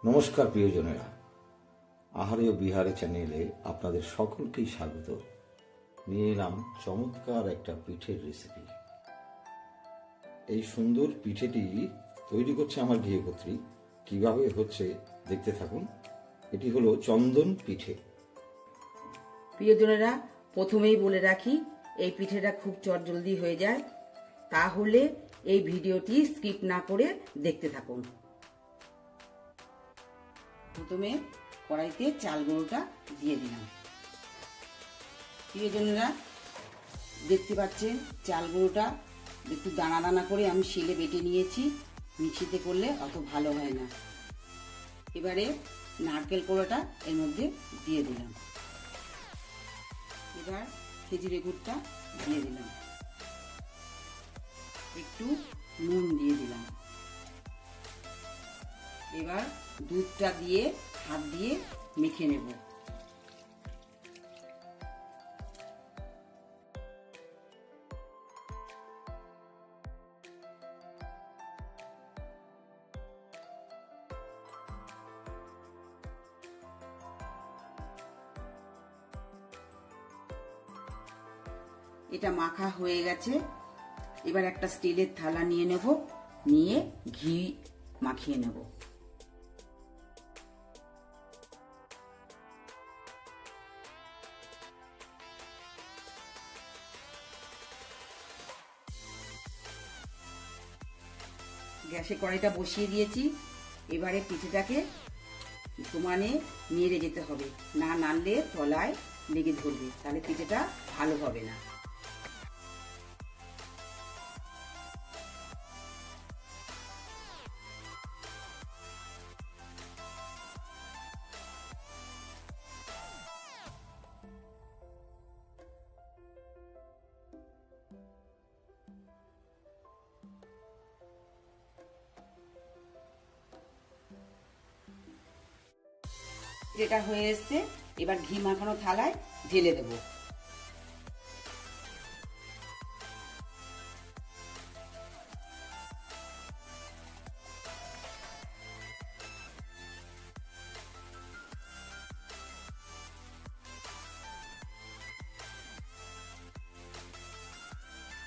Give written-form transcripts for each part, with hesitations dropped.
নমস্কার প্রিয়জনেরা, আহারে ও বিহারে চ্যানেলে আপনাদের সকলকেই স্বাগত। নিয়ে এলাম চমৎকার একটা পিঠের রেসিপি। এই সুন্দর পিঠেটি তৈরি করছে আমার গৃহকর্ত্রী। কিভাবে হচ্ছে দেখতে থাকুন। এটি হলো চন্দন পিঠে। প্রিয়জনেরা, প্রথমেই বলে রাখি, এই পিঠেটা খুব চটজলদি হয়ে যায়, তাহলে এই ভিডিওটি স্কিপ না করে দেখতে থাকুন। প্রথমে কড়াইতে চাল গুঁড়োটা দিয়ে দিলাম। প্রিয়জনেরা, দেখতে পাচ্ছেন চাল গুঁড়োটা একটু দানা দানা করে আমি শিলে বেটে নিয়েছি। মিক্সিতে করলে অত ভালো হয় না। এবারে নারকেল কোড়াটা এর মধ্যে দিয়ে দিলাম। এবার খেজুরের গুড়টা দিয়ে দিলাম, একটু নুন দিয়ে দিলাম। এবার দুধটা দিয়ে হাত দিয়ে মেখে নেব। এটা মাখা হয়ে গেছে। এবার একটা স্টিলের থালা নিয়ে নেব, নিয়ে ঘি মাখিয়ে নেব। গ্যাসে কড়াইটা বসিয়ে দিয়েছি। এবারে পিঠেটাকে সমানে নেড়ে যেতে হবে, না নাড়লে তলায় লেগে ধরবে, তাহলে পিঠেটা ভালো হবে না। এটা হয়ে এসছে। এবার ঘি মাখানো থালায় ঢেলে দেব।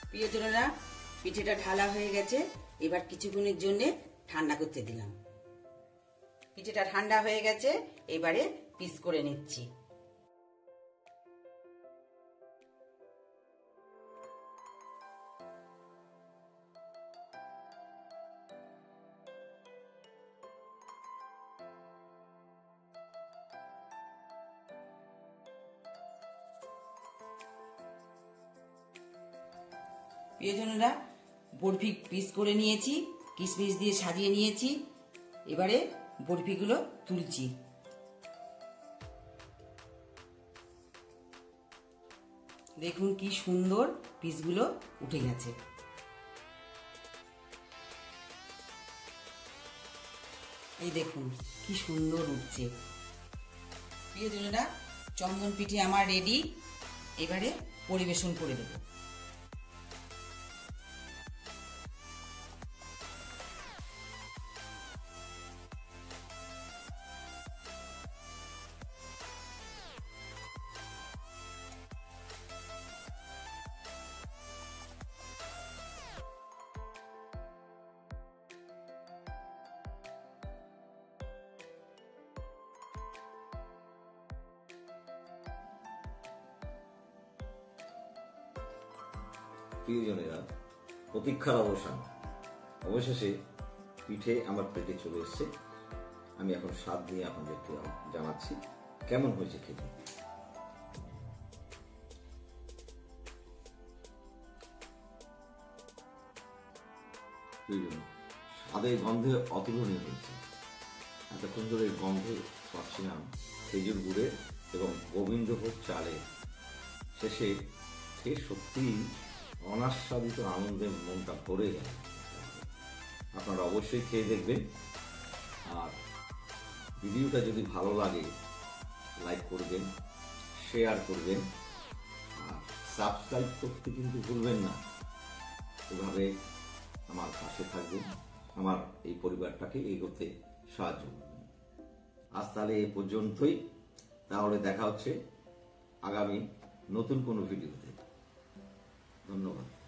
প্রিয়জনেরা, পিঠেটা ঢালা হয়ে গেছে। এবার কিছুক্ষণের জন্য ঠান্ডা করতে দিলাম। পিঠেটা ঠান্ডা হয়ে গেছে, এবারে পিস করে নিচ্ছি। প্রিয়জনেরা, বরফি পিস করে নিয়েছি, কিশমিশ দিয়ে সাজিয়ে নিয়েছি। এবারে বরফিগুলো তুলছি। দেখুন কি সুন্দর পিসগুলো উঠে গেছে। এই দেখুন কি সুন্দর উঠছে। প্রিয়জনেরা, চন্দন পিঠে আমার রেডি। এবারে পরিবেশন করে দেব। প্রিয়জনেরা, প্রতীক্ষার অবসান। অবশেষে পিঠে আমার পেটে চলে এসছে। আমি এখন স্বাদ দিয়ে আপনাদেরকে জানাচ্ছি কেমন হয়েছে খেতে। স্বাদের গন্ধে অতুলনীয় হয়েছে। এতক্ষণ ধরে গন্ধে পাচ্ছিলাম খেজুর গুড়ে এবং গোবিন্দভোগ চালে। শেষে খেয়ে সত্যি অনাস্বাদিত আনন্দে মনটা ভরে গেল। আপনারা অবশ্যই খেয়ে দেখবেন। আর ভিডিওটা যদি ভালো লাগে লাইক করবেন, শেয়ার করবেন, আর সাবস্ক্রাইব করতে কিন্তু ভুলবেন না। এভাবে আমার পাশে থাকবেন, আমার এই পরিবারটাকে এগোতে সাহায্য করবেন। আজ তাহলে এই পর্যন্তই। তাহলে দেখা হচ্ছে আগামী নতুন কোনো ভিডিওতে। ধন্যবাদ।